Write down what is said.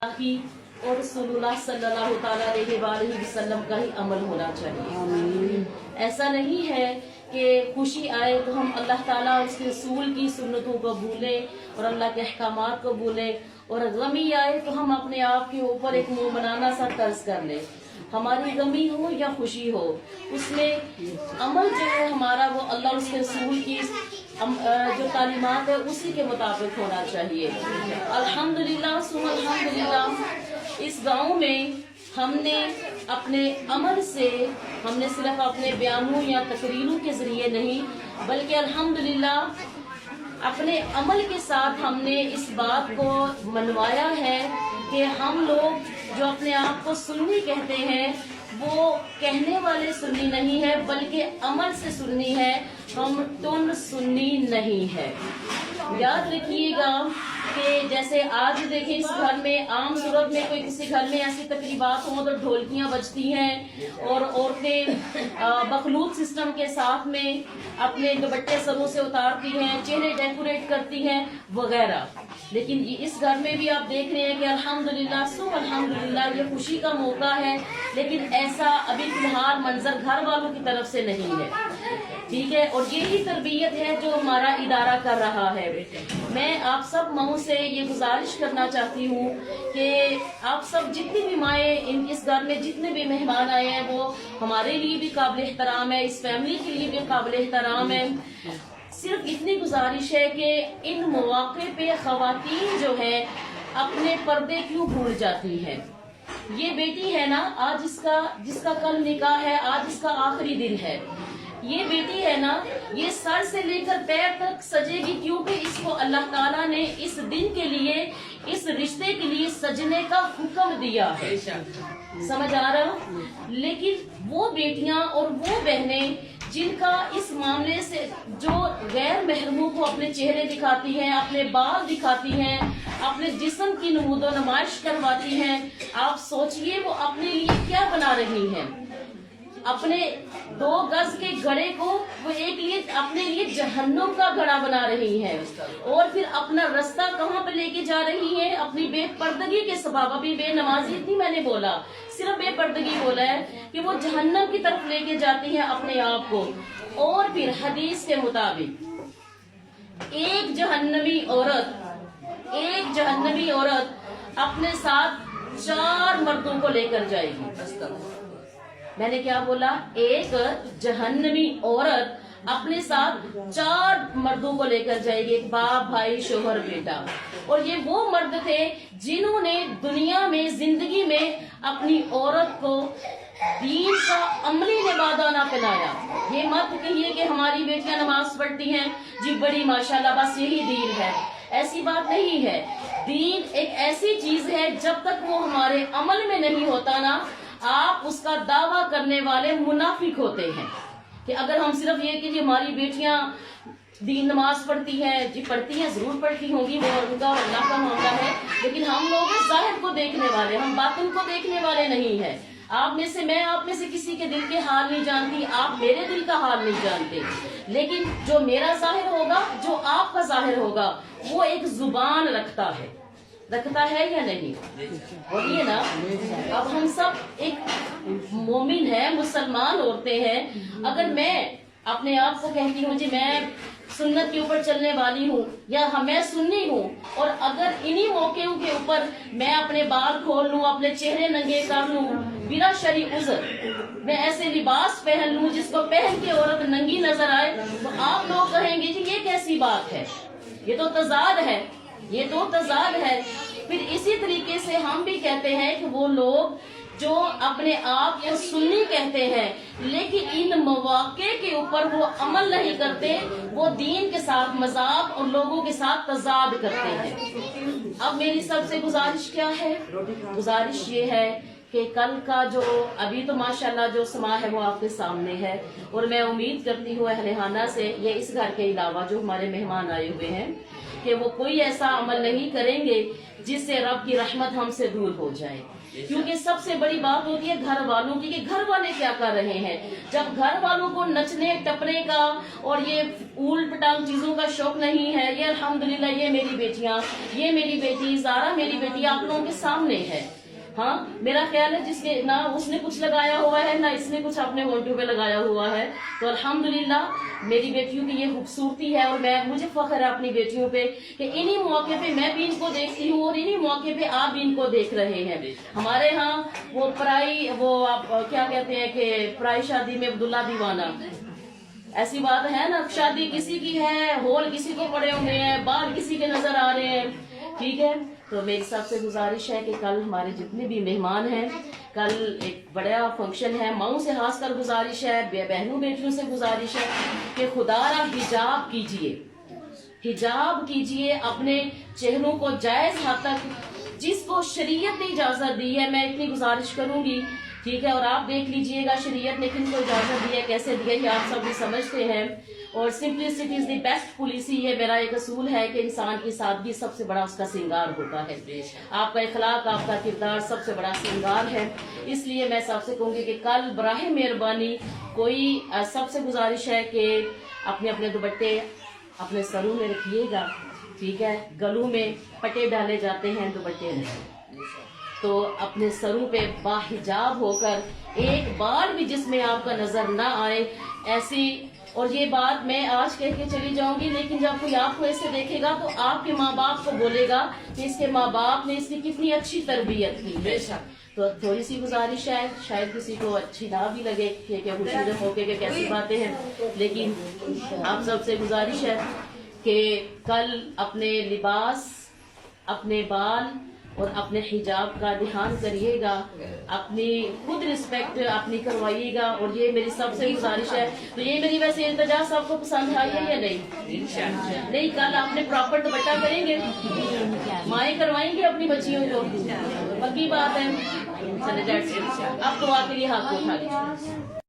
की और रसूलुल्लाह सल्लल्लाहु ताला अलैहि वसल्लम का ही अमल होना चाहिए। ऐसा नहीं है कि खुशी आए तो हम अल्लाह ताला और उसके रसूल की सुन्नतों को भूलें और अल्लाह के अहकामात को भूलें, और गमी आए तो हम अपने आप के ऊपर एक मुँह बनाना सा तर्ज कर लें। हमारी गमी हो या खुशी हो, उसमें अमल जो है हमारा वो अल्लाह और उसके रसूल की जो तालीमात है उसी के मुताबिक होना चाहिए। अल्हम्दुलिल्लाह सुम्मा अल्हम्दुलिल्लाह, इस गांव में हमने अपने अमल से, हमने सिर्फ अपने बयानों या तकरीरों के जरिए नहीं बल्कि अल्हम्दुलिल्लाह अपने अमल के साथ हमने इस बात को मनवाया है कि हम लोग जो अपने आप को सुन्नी कहते हैं वो कहने वाले सुन्नी नहीं है बल्कि अमल से सुन्नी है, हम टुन सुन्नी नहीं है। याद रखिएगा कि जैसे आज देखें इस घर में आम सूरत में कोई किसी घर में ऐसी तकरीबात हो तो ढोलकियां बजती हैं और औरतें मखलूत सिस्टम के साथ में अपने दुपट्टे सरों से उतारती हैं, चेहरे डेकोरेट करती हैं वगैरह। लेकिन इस घर में भी आप देख रहे हैं कि अल्हम्दुलिल्लाह सुम अल्हम्दुलिल्लाह ये खुशी का मौका है, लेकिन ऐसा अभी फिलहाल मंजर घर वालों की तरफ से नहीं है, ठीक है। और यही तरबियत है जो हमारा इदारा कर रहा है। मैं आप सब माओं से ये गुजारिश करना चाहती हूँ कि आप सब जितनी भी माएँ इस घर में जितने भी मेहमान आए हैं वो हमारे लिए भी काबिल एहतराम है, इस फैमिली के लिए भी काबिल एहतराम है। सिर्फ इतनी गुजारिश है कि इन मौके पे खवातीन जो है अपने पर्दे क्यों भूल जाती हैं। ये बेटी है ना, आज जिसका कल निकाह है, आज इसका आखिरी दिन है। ये बेटी है ना, ये सर से लेकर पैर तक सजेगी क्योंकि इसको अल्लाह ताला ने इस दिन के लिए, इस रिश्ते के लिए सजने का हुक्म दिया है। समझ आ रहा हो? लेकिन वो बेटियां और वो बहनें जिनका इस मामले से, जो गैर महरमों को अपने चेहरे दिखाती हैं, अपने बाल दिखाती हैं, अपने जिस्म की नमूदो नुमाइश करवाती हैं, आप सोचिए वो अपने लिए क्या बना रही हैं। अपने 2 गज के घड़े को वो अपने लिए जहन्नुम का घड़ा बना रही है, और फिर अपना रास्ता कहाँ पे लेके जा रही है, अपनी बेपर्दगी के सबब। अभी बेनमाजी इतनी मैंने बोला, सिर्फ बेपर्दगी बोला है कि वो जहन्नम की तरफ लेके जाती है अपने आप को। और फिर हदीस के मुताबिक एक जहन्नमी औरत अपने साथ 4 मर्दों को लेकर जाएगी। मैंने क्या बोला? एक जहन्नमी औरत अपने साथ 4 मर्दों को लेकर जाएगी, एक बाप, भाई, शोहर, बेटा। और ये वो मर्द थे जिन्होंने दुनिया में, जिंदगी में अपनी औरत को दीन का अमली लिबादाना पहनाया। ये मत कहिए कि हमारी बेटियां नमाज पढ़ती हैं जी, बड़ी माशाल्लाह, बस यही दीन है। ऐसी बात नहीं है। दीन एक ऐसी चीज है, जब तक वो हमारे अमल में नहीं होता ना, आप उसका दावा करने वाले मुनाफिक होते हैं। कि अगर हम सिर्फ ये कि जी हमारी बेटियां दीन नमाज पढ़ती हैं, जी पढ़ती हैं, जरूर पढ़ती होंगी, वो उनका अल्लाह का मामला है, लेकिन हम लोग जाहिर को देखने वाले, हम बातिन को देखने वाले नहीं है। मैं आप में से किसी के दिल के हाल नहीं जानती, आप मेरे दिल का हाल नहीं जानते, लेकिन जो मेरा जाहिर होगा, जो आपका जाहिर होगा, वो एक जुबान रखता है या नहीं? बोलिए ना। अब हम सब एक मोमिन है, मुसलमान औरतें हैं। अगर मैं अपने आप को कहती हूँ जी मैं सुन्नत के ऊपर चलने वाली हूँ या मैं सुन्नी हूँ, और अगर इन्हीं मौकों के ऊपर मैं अपने बाल खोल लूँ, अपने चेहरे नंगे कर लूँ बिना शरई उज़्र, मैं ऐसे लिबास पहन लूँ जिसको पहन के औरत नंगी नजर आए, तो आप लोग कहेंगे जी ये कैसी बात है, ये तो तजाद है। फिर इसी तरीके से हम भी कहते हैं कि वो लोग जो अपने आप को सुन्नी कहते हैं लेकिन इन मौके के ऊपर वो अमल नहीं करते, वो दीन के साथ मजाक और लोगों के साथ तजाद करते हैं। अब मेरी सबसे गुजारिश क्या है? गुजारिश ये है کہ کل کا جو ابھی تو ماشاءاللہ جو سما ہے وہ آپ کے سامنے ہے، اور میں امید کرتی ہوں اہل خانہ سے، یہ اس گھر کے علاوہ جو ہمارے مہمان آئے ہوئے ہیں، کہ وہ کوئی ایسا عمل نہیں کریں گے جس سے رب کی رحمت ہم سے دور ہو جائے، کیونکہ سب سے بڑی بات ہوتی ہے گھر والوں کی، کہ گھر والے کیا کر رہے ہیں۔ جب گھر والوں کو نچنے ٹپنے کا اور یہ اولٹ پٹانگ چیزوں کا شوق نہیں ہے، یہ الحمدللہ یہ میری بیٹیاں، یہ میری بیٹی زارا، میری بیٹی آپ لوگوں کے سامنے ہے۔ ہاں میرا خیال ہے جس کے نہ اس نے کچھ لگایا ہوا ہے نہ اس نے کچھ اپنے ہونٹوں پہ لگایا ہوا ہے، تو الحمدللہ میری بیٹیوں کی یہ خوبصورتی ہے، اور مجھے فخر ہے اپنی بیٹیوں پہ کہ انہی موقع پہ میں بھی ان کو دیکھتی ہوں اور انہی موقع پہ آپ بھی ان کو دیکھ رہے ہیں۔ ہمارے ہاں وہ آپ کیا کہتے ہیں کہ پرائی شادی میں عبداللہ دیوانہ، ایسی بات ہے نا، شادی کسی کی ہے، ہول کسی کو پڑے ہوئے ہیں، بال کسی کے نظر آ رہے ہیں، ٹھیک ہے۔ تو میری سب سے گزارش ہے کہ کل ہمارے جتنے بھی مہمان ہیں، کل ایک بڑا فنکشن ہے، ماؤں سے خاص کر گزارش ہے، بہنوں بیٹیوں سے گزارش ہے کہ خدا را حجاب کیجئے، حجاب کیجئے، اپنے چہروں کو جائز حد تک جس کو شریعت نے اجازت دی ہے، میں اتنی گزارش کروں گی، ٹھیک ہے، اور آپ دیکھ لیجئے گا شریعت نے کن کو اجازت دی ہے، کیسے دی ہے، یہ آپ سب بھی سمجھتے ہیں۔ اور simplicity is the best policy, یہ میرا ایک اصول ہے کہ انسان کی سادگی سب سے بڑا اس کا سنگار ہوتا ہے، آپ کا اخلاق، آپ کا کردار سب سے بڑا سنگار ہے۔ اس لیے میں سب سے کہوں گی کہ کل براہ مہربانی کوئی سب سے گزارش ہے کہ اپنے اپنے دوپٹے اپنے سروں میں رکھیے گا، ٹھیک ہے، گلوں میں پٹے ڈالے جاتے ہیں، دوپٹے نہیں، تو اپنے سروں پہ باحجاب ہو کر ایک بار بھی جس میں آپ کا نظر نہ آئے ایسی، اور یہ بات میں آج کہہ کے چلی جاؤں گی، لیکن جب کوئی آپ کو ایسے دیکھے گا تو آپ کے ماں باپ کو بولے گا کہ اس کے ماں باپ نے اس کی کتنی اچھی تربیت کی ہے۔ تو تھوڑی سی گزارش ہے، شاید کسی کو اچھی نہ بھی لگے کہ خوشی ہو کے کیسی باتیں ہیں، لیکن آپ سب سے گزارش ہے کہ کل اپنے لباس، اپنے بال اور اپنے حجاب کا دھیان کریے گا، اپنی خود رسپیکٹ اپنی کروائیے گا، اور یہ میری سب سے گزارش ہے۔ تو یہ میری ویسے التجا سب کو پسند آئی ہے یا نہیں؟ نہیں، کل آپ نے پراپر دوپٹہ کریں گے، مائیں کروائیں گے اپنی بچیوں کو، پکی بات ہے۔ اب دعا کے لیے ہاتھ کو اٹھا لیجیے۔